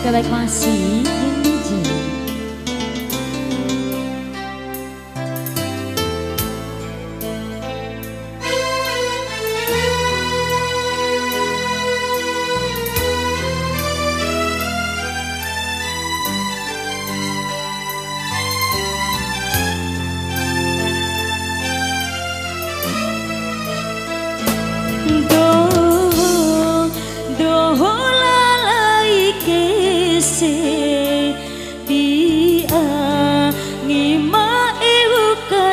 sekali lagi masih DJ.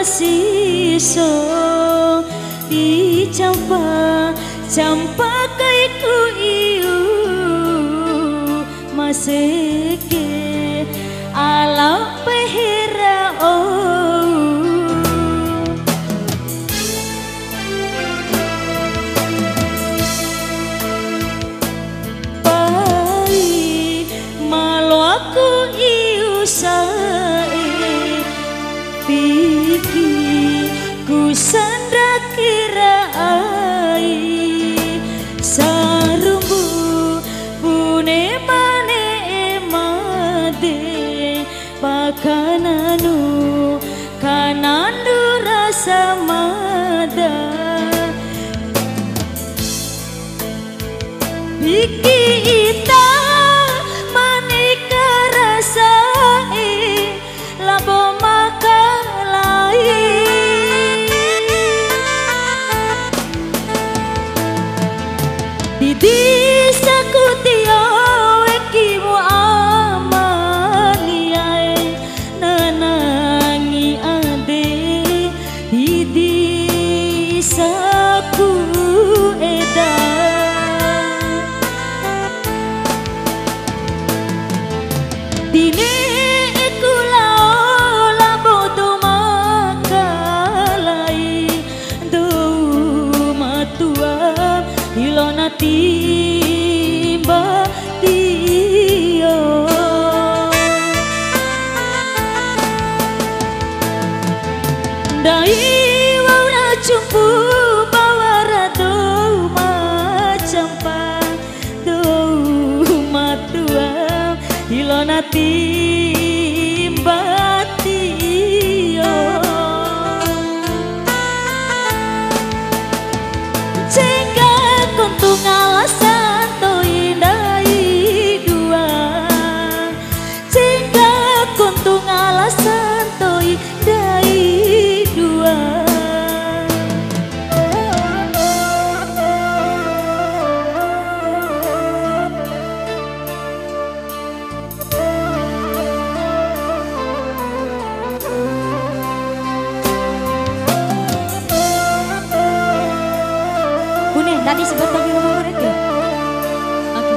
Siso campa kaiku iu maseke ala pehera pai malo aku iu sae piki ku sandra kira ai sarumbu pune mane emade pakananu kanandu rasa mada biki ita maneka rasa labo makalai di sakutio ekimu amani ae nanangi ade di saku eda dine ekulao labodo makalai do matua ilona timba tio dai wauna cumpu bawara do macampa do matua ilona timba tio kuntung alasan to indai dua jika kuntung alasan to indai dua Bune tadi sebut lagi ngomong mereka. Oke.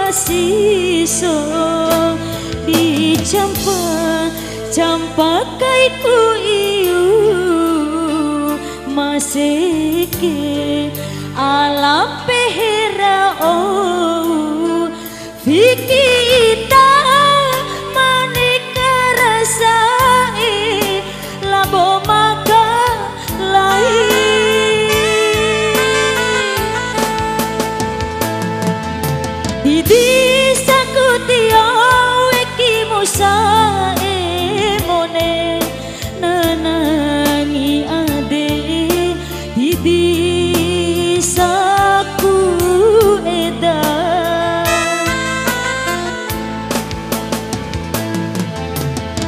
Siso campa kaiku iu maseke ala pehera Vicky ita maneka rasae labo maka lain Didi sakutio ekimu sae mone nanangi ade Didi saku eda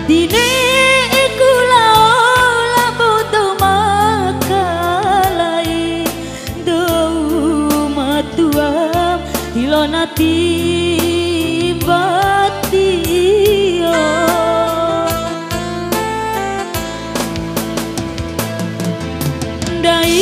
Dine ekulao labodo makalai do matua ilona timba tio dai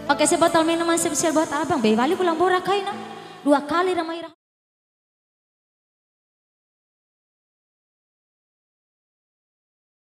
Oke, sebotol minuman spesial buat abang. Bali pulang borak kaina. 2 kali ramai.